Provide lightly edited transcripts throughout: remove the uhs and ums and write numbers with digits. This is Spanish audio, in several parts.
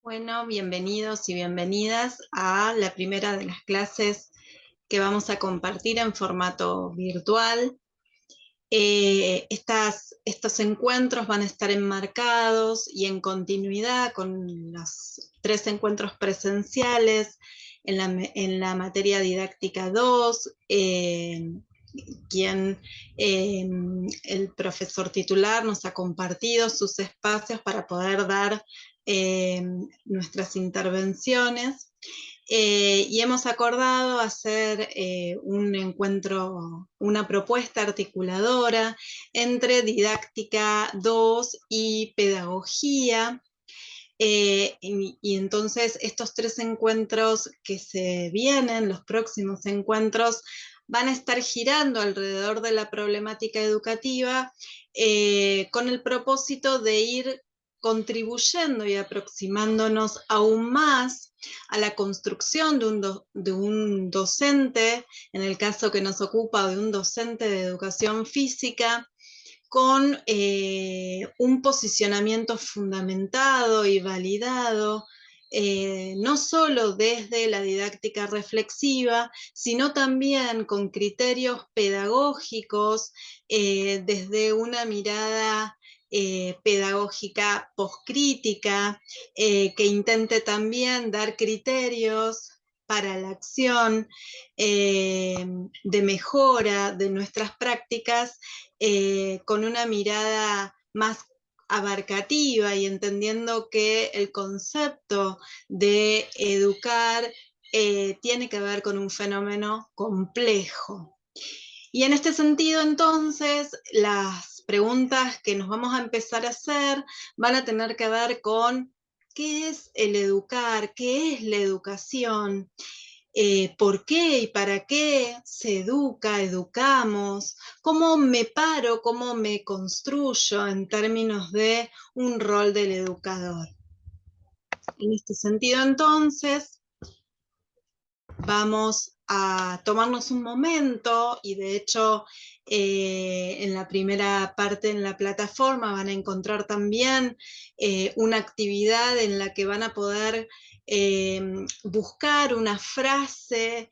Bueno, bienvenidos y bienvenidas a la primera de las clases que vamos a compartir en formato virtual. Estos encuentros van a estar enmarcados y en continuidad con los 3 encuentros presenciales en la materia didáctica 2, quien el profesor titular nos ha compartido sus espacios para poder dar nuestras intervenciones. Y hemos acordado hacer un encuentro, una propuesta articuladora entre didáctica 2 y pedagogía. Y entonces estos 3 encuentros que se vienen, los próximos encuentros, van a estar girando alrededor de la problemática educativa con el propósito de ir contribuyendo y aproximándonos aún más a la construcción de un docente, en el caso que nos ocupa, de un docente de educación física, con un posicionamiento fundamentado y validado, no solo desde la didáctica reflexiva, sino también con criterios pedagógicos, desde una mirada pedagógica poscrítica, que intente también dar criterios para la acción de mejora de nuestras prácticas, con una mirada más abarcativa y entendiendo que el concepto de educar tiene que ver con un fenómeno complejo. Y en este sentido, entonces, las preguntas que nos vamos a empezar a hacer van a tener que ver con qué es el educar, qué es la educación, por qué y para qué se educa, educamos, cómo me paro, cómo me construyo en términos de un rol del educador. En este sentido, entonces, vamos a tomarnos un momento y de hecho en la primera parte en la plataforma van a encontrar también una actividad en la que van a poder buscar una frase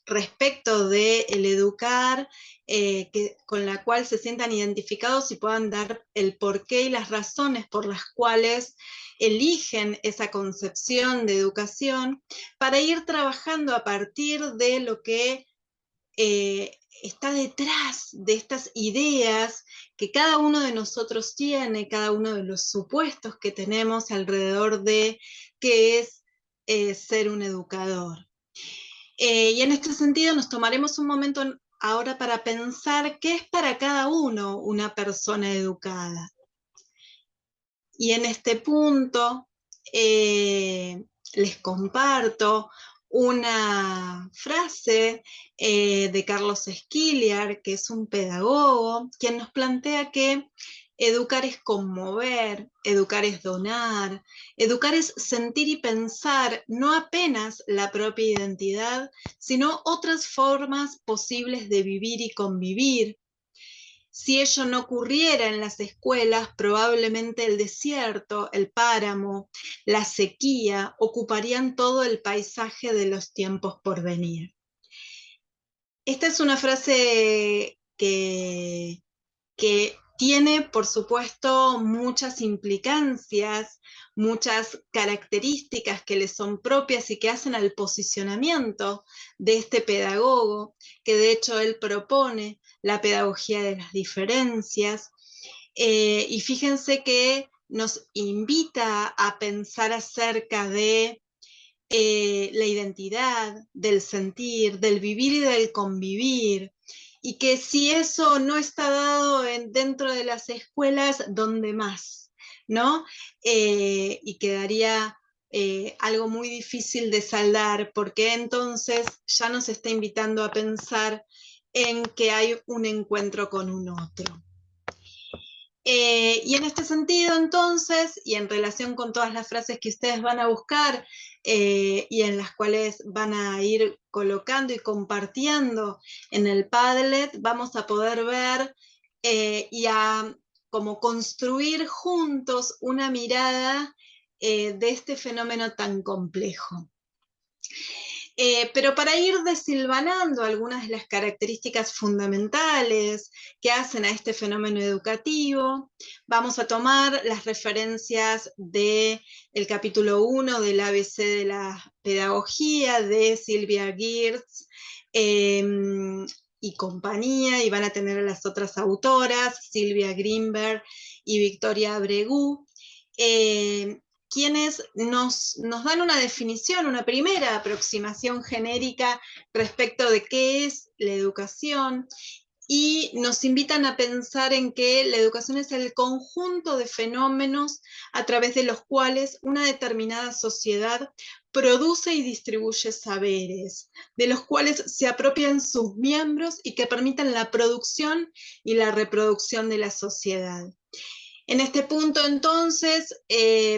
respecto del educar con la cual se sientan identificados y puedan dar el porqué y las razones por las cuales eligen esa concepción de educación, para ir trabajando a partir de lo que está detrás de estas ideas que cada uno de nosotros tiene, cada uno de los supuestos que tenemos alrededor de qué es ser un educador. Y en este sentido nos tomaremos un momento ahora para pensar qué es para cada uno una persona educada. Y en este punto les comparto una frase de Carlos Esquiliar, que es un pedagogo, quien nos plantea que educar es conmover, educar es donar, educar es sentir y pensar no apenas la propia identidad, sino otras formas posibles de vivir y convivir. Si ello no ocurriera en las escuelas, probablemente el desierto, el páramo, la sequía ocuparían todo el paisaje de los tiempos por venir. Esta es una frase que tiene, por supuesto, muchas implicancias, muchas características que le son propias y que hacen al posicionamiento de este pedagogo, que de hecho él propone la pedagogía de las diferencias. Y fíjense que nos invita a pensar acerca de la identidad, del sentir, del vivir y del convivir, y que si eso no está dado dentro de las escuelas, ¿dónde más? ¿No? Y quedaría algo muy difícil de saldar, porque entonces ya nos está invitando a pensar en que hay un encuentro con un otro. Y en este sentido, entonces, y en relación con todas las frases que ustedes van a buscar y en las cuales van a ir colocando y compartiendo en el Padlet, vamos a poder ver y a como construir juntos una mirada de este fenómeno tan complejo. Pero para ir desilvanando algunas de las características fundamentales que hacen a este fenómeno educativo, vamos a tomar las referencias del capítulo 1 del ABC de la pedagogía de Sylvia Geertz y compañía, y van a tener a las otras autoras, Silvia Greenberg y Victoria Abregu, quienes nos dan una definición, una primera aproximación genérica respecto de qué es la educación, y nos invitan a pensar en que la educación es el conjunto de fenómenos a través de los cuales una determinada sociedad produce y distribuye saberes, de los cuales se apropian sus miembros y que permitan la producción y la reproducción de la sociedad. En este punto, entonces,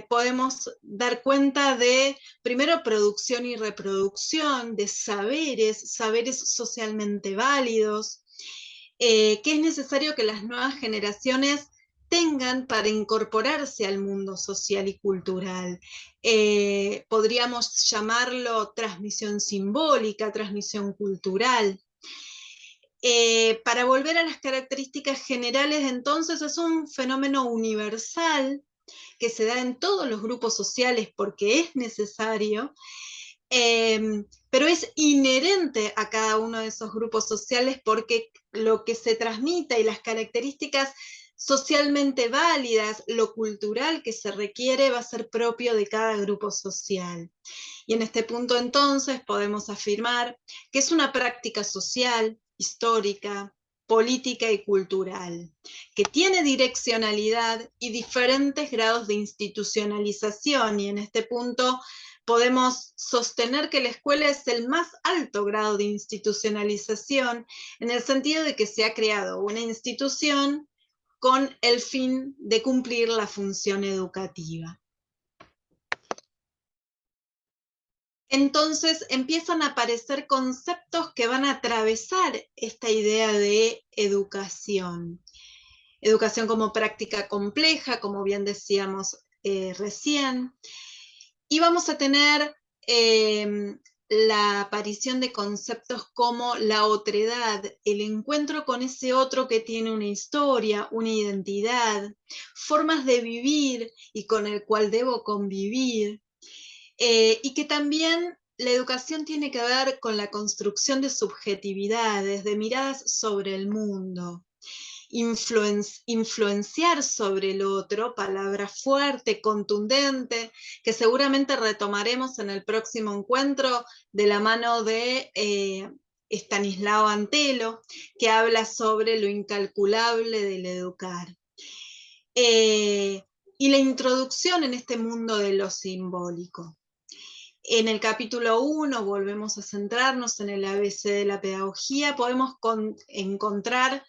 podemos dar cuenta de, primero, producción y reproducción de saberes socialmente válidos, que es necesario que las nuevas generaciones tengan para incorporarse al mundo social y cultural. Podríamos llamarlo transmisión simbólica, transmisión cultural. Para volver a las características generales, entonces, es un fenómeno universal que se da en todos los grupos sociales porque es necesario, pero es inherente a cada uno de esos grupos sociales porque lo que se transmite y las características socialmente válidas, lo cultural que se requiere va a ser propio de cada grupo social. Y en este punto, entonces, podemos afirmar que es una práctica social, histórica, política y cultural, que tiene direccionalidad y diferentes grados de institucionalización, y en este punto podemos sostener que la escuela es el más alto grado de institucionalización, en el sentido de que se ha creado una institución con el fin de cumplir la función educativa. Entonces empiezan a aparecer conceptos que van a atravesar esta idea de educación. Educación como práctica compleja, como bien decíamos recién. Y vamos a tener la aparición de conceptos como la otredad, el encuentro con ese otro que tiene una historia, una identidad, formas de vivir y con el cual debo convivir. Y que también la educación tiene que ver con la construcción de subjetividades, de miradas sobre el mundo, influenciar sobre el otro, palabra fuerte, contundente, que seguramente retomaremos en el próximo encuentro de la mano de Estanislao Antelo, que habla sobre lo incalculable del educar. Y la introducción en este mundo de lo simbólico. En el capítulo 1 volvemos a centrarnos en el ABC de la pedagogía, podemos encontrar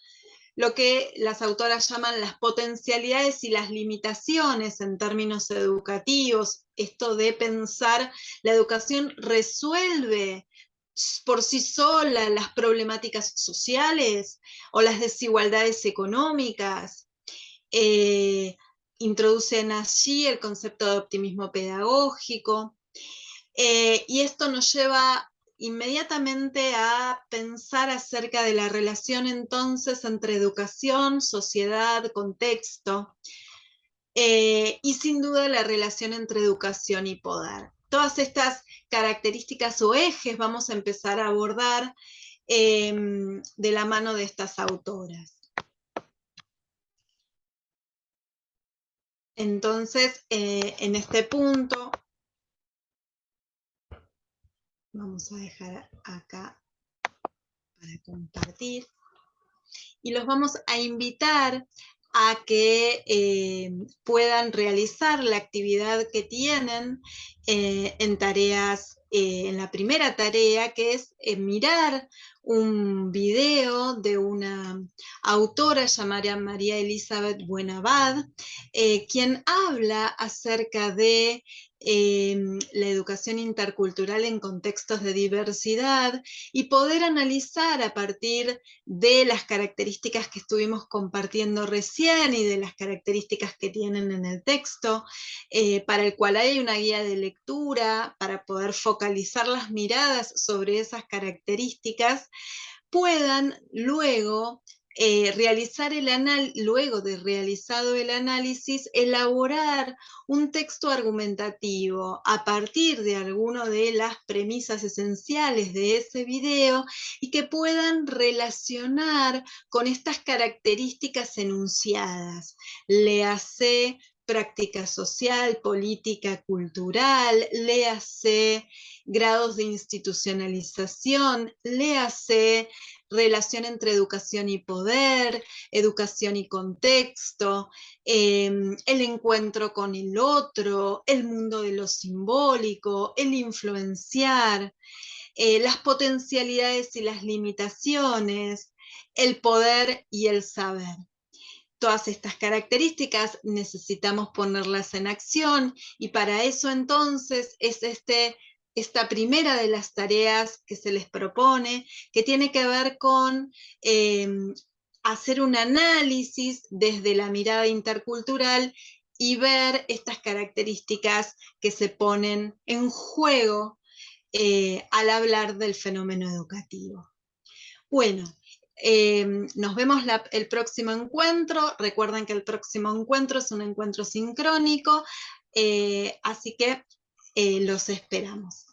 lo que las autoras llaman las potencialidades y las limitaciones en términos educativos, esto de pensar la educación resuelve por sí sola las problemáticas sociales o las desigualdades económicas. Introducen allí el concepto de optimismo pedagógico. Y esto nos lleva inmediatamente a pensar acerca de la relación entonces entre educación, sociedad, contexto, y sin duda la relación entre educación y poder. Todas estas características o ejes vamos a empezar a abordar de la mano de estas autoras. Entonces, en este punto, vamos a dejar acá para compartir, y los vamos a invitar a que puedan realizar la actividad que tienen en tareas, en la primera tarea, que es mirar un video de una autora llamada María Elizabeth Buenabad, quien habla acerca de la educación intercultural en contextos de diversidad y poder analizar a partir de las características que estuvimos compartiendo recién y de las características que tienen en el texto, para el cual hay una guía de lectura para poder focalizar las miradas sobre esas características, puedan luego luego de realizado el análisis, elaborar un texto argumentativo a partir de alguna de las premisas esenciales de ese video y que puedan relacionar con estas características enunciadas. Léase práctica social, política cultural, léase grados de institucionalización, léase relación entre educación y poder, educación y contexto, el encuentro con el otro, el mundo de lo simbólico, el influenciar, las potencialidades y las limitaciones, el poder y el saber. Todas estas características necesitamos ponerlas en acción y para eso entonces es esta primera de las tareas que se les propone, que tiene que ver con hacer un análisis desde la mirada intercultural y ver estas características que se ponen en juego al hablar del fenómeno educativo. Bueno, nos vemos el próximo encuentro. Recuerden que el próximo encuentro es un encuentro sincrónico, así que los esperamos.